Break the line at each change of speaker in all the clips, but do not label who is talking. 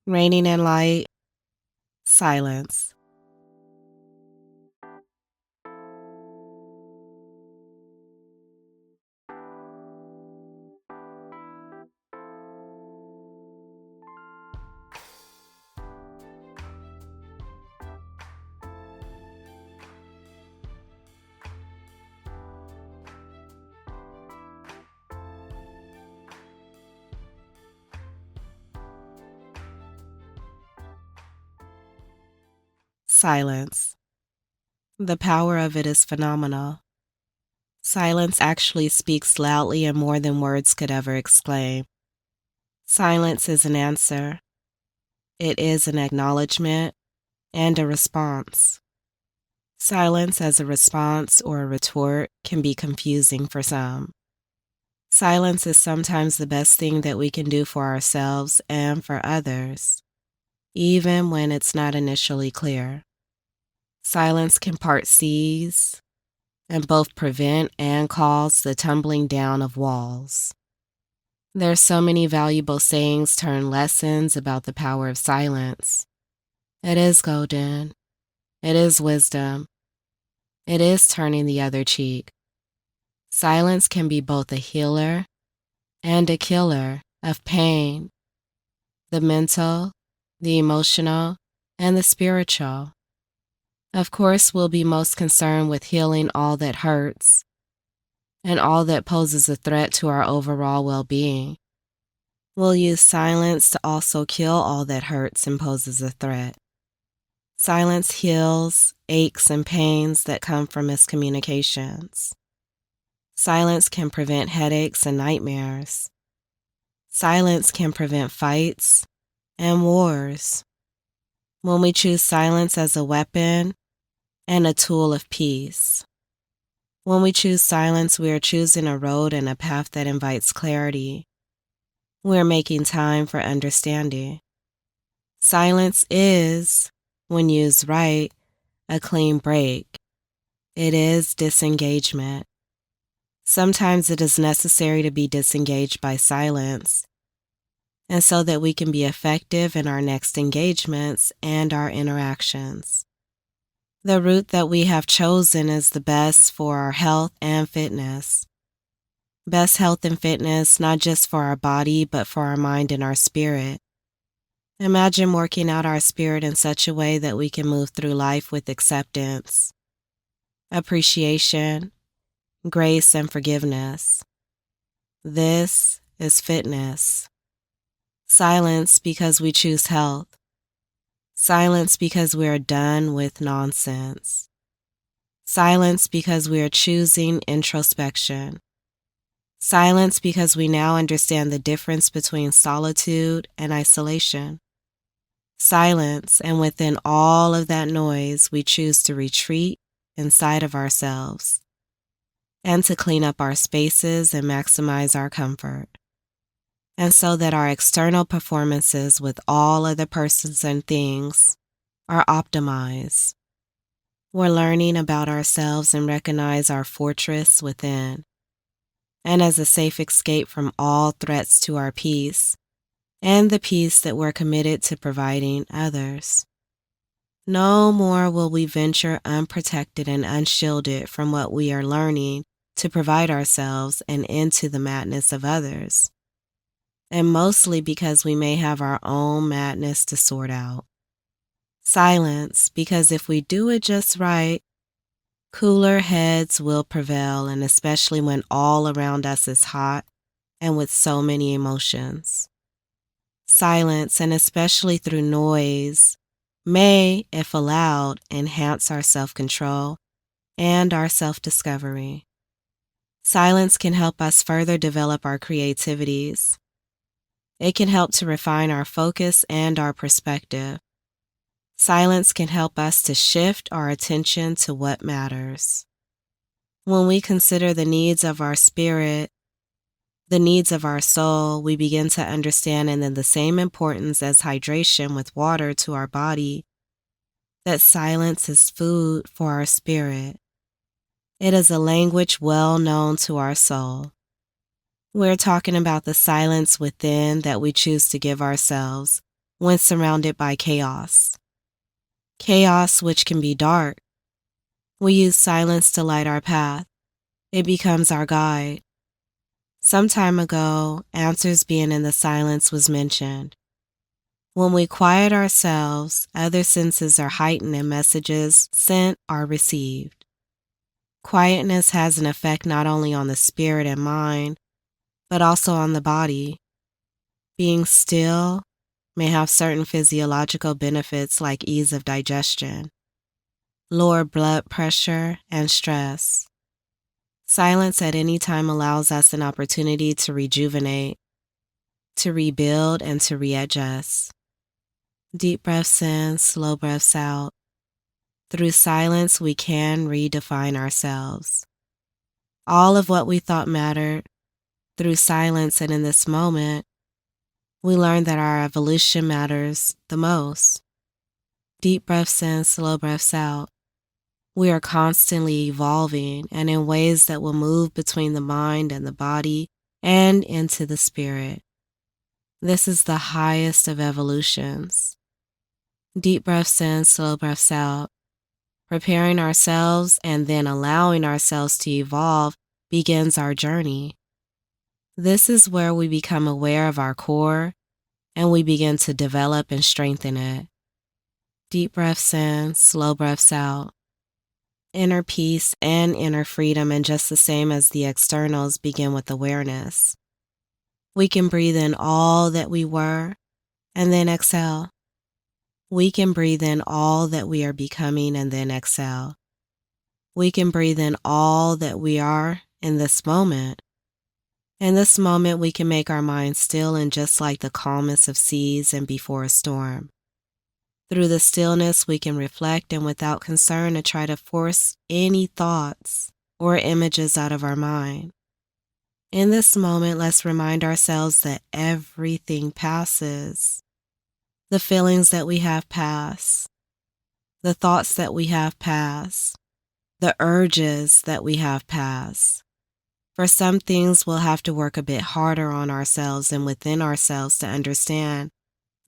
Reigning in light, silence. Silence. The power of it is phenomenal. Silence actually speaks loudly and more than words could ever exclaim. Silence is an answer. It is an acknowledgement and a response. Silence as a response or a retort can be confusing for some. Silence is sometimes the best thing that we can do for ourselves and for others, even when it's not initially clear. Silence can part seas and both prevent and cause the tumbling down of walls. There's so many valuable sayings turn lessons about the power of silence. It is golden. It is wisdom. It is turning the other cheek. Silence can be both a healer and a killer of pain, the mental, the emotional, and the spiritual. Of course, we'll be most concerned with healing all that hurts and all that poses a threat to our overall well-being. We'll use silence to also kill all that hurts and poses a threat. Silence heals aches and pains that come from miscommunications. Silence can prevent headaches and nightmares. Silence can prevent fights and wars. When we choose silence as a weapon and a tool of peace. When we choose silence, we are choosing a road and a path that invites clarity. We are making time for understanding. Silence is, when used right, a clean break. It is disengagement. Sometimes it is necessary to be disengaged by silence, and so that we can be effective in our next engagements and our interactions. The route that we have chosen is the best for our health and fitness. Best health and fitness not just for our body, but for our mind and our spirit. Imagine working out our spirit in such a way that we can move through life with acceptance, appreciation, grace, and forgiveness. This is fitness. Silence because we choose health. Silence because we are done with nonsense. Silence because we are choosing introspection. Silence because we now understand the difference between solitude and isolation. Silence, and within all of that noise, we choose to retreat inside of ourselves and to clean up our spaces and maximize our comfort. And so that our external performances with all other persons and things are optimized. We're learning about ourselves and recognize our fortress within, and as a safe escape from all threats to our peace, and the peace that we're committed to providing others. No more will we venture unprotected and unshielded from what we are learning to provide ourselves and into the madness of others. And mostly because we may have our own madness to sort out. Silence, because if we do it just right, cooler heads will prevail, and especially when all around us is hot and with so many emotions. Silence, and especially through noise, may, if allowed, enhance our self-control and our self-discovery. Silence can help us further develop our creativities. It can help to refine our focus and our perspective. Silence can help us to shift our attention to what matters. When we consider the needs of our spirit, the needs of our soul, we begin to understand, and then the same importance as hydration with water to our body, that silence is food for our spirit. It is a language well known to our soul. We're talking about the silence within that we choose to give ourselves when surrounded by chaos. Chaos, which can be dark. We use silence to light our path. It becomes our guide. Some time ago, answers being in the silence was mentioned. When we quiet ourselves, other senses are heightened and messages sent are received. Quietness has an effect not only on the spirit and mind, but also on the body. Being still may have certain physiological benefits like ease of digestion, lower blood pressure, and stress. Silence at any time allows us an opportunity to rejuvenate, to rebuild, and to readjust. Deep breaths in, slow breaths out. Through silence, we can redefine ourselves. All of what we thought mattered, through silence and in this moment, we learn that our evolution matters the most. Deep breaths in, slow breaths out. We are constantly evolving and in ways that will move between the mind and the body and into the spirit. This is the highest of evolutions. Deep breaths in, slow breaths out. Preparing ourselves and then allowing ourselves to evolve begins our journey. This is where we become aware of our core and we begin to develop and strengthen it. Deep breaths in, slow breaths out. Inner peace and inner freedom, and just the same as the externals, begin with awareness. We can breathe in all that we were and then exhale. We can breathe in all that we are becoming and then exhale. We can breathe in all that we are in this moment. In this moment, we can make our minds still and just like the calmest of seas and before a storm. Through the stillness, we can reflect and without concern to try to force any thoughts or images out of our mind. In this moment, let's remind ourselves that everything passes. The feelings that we have pass, the thoughts that we have pass, the urges that we have pass. For some things, we'll have to work a bit harder on ourselves and within ourselves to understand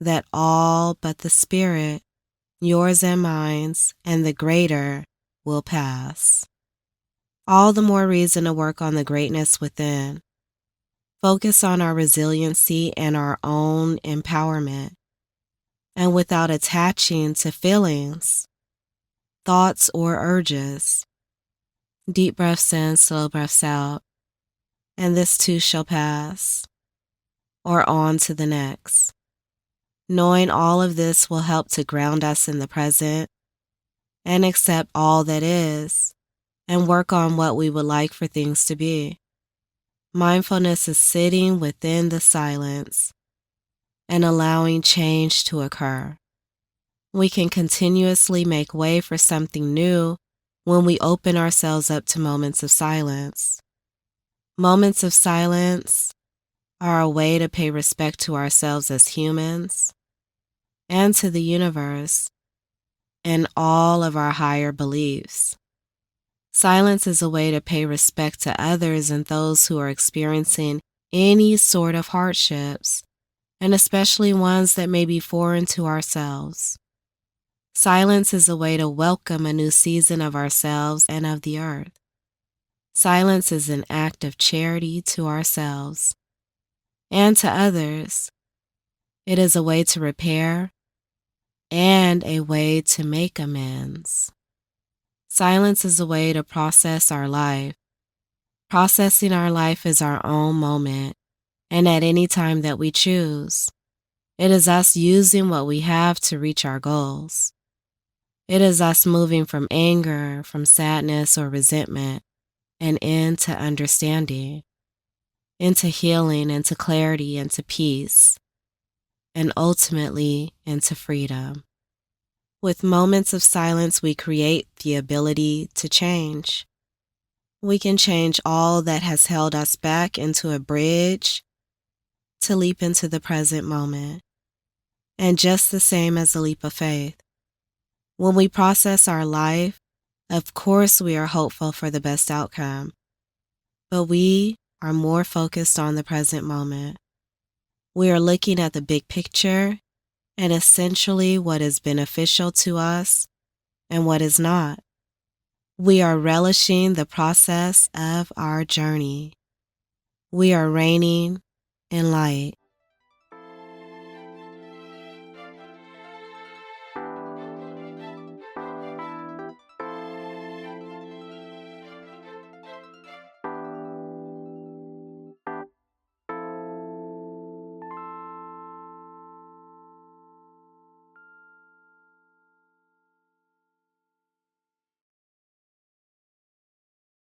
that all but the spirit, yours and mine's, and the greater will pass. All the more reason to work on the greatness within. Focus on our resiliency and our own empowerment. And without attaching to feelings, thoughts, or urges. Deep breaths in, slow breaths out, and this too shall pass, or on to the next. Knowing all of this will help to ground us in the present and accept all that is and work on what we would like for things to be. Mindfulness is sitting within the silence and allowing change to occur. We can continuously make way for something new when we open ourselves up to moments of silence. Moments of silence are a way to pay respect to ourselves as humans and to the universe and all of our higher beliefs. Silence is a way to pay respect to others and those who are experiencing any sort of hardships, and especially ones that may be foreign to ourselves. Silence is a way to welcome a new season of ourselves and of the earth. Silence is an act of charity to ourselves and to others. It is a way to repair and a way to make amends. Silence is a way to process our life. Processing our life is our own moment, and at any time that we choose. It is us using what we have to reach our goals. It is us moving from anger, from sadness or resentment, and into understanding, into healing, into clarity, into peace, and ultimately into freedom. With moments of silence, we create the ability to change. We can change all that has held us back into a bridge to leap into the present moment. And just the same as a leap of faith. When we process our life, of course we are hopeful for the best outcome, but we are more focused on the present moment. We are looking at the big picture and essentially what is beneficial to us and what is not. We are relishing the process of our journey. We are reigning in light.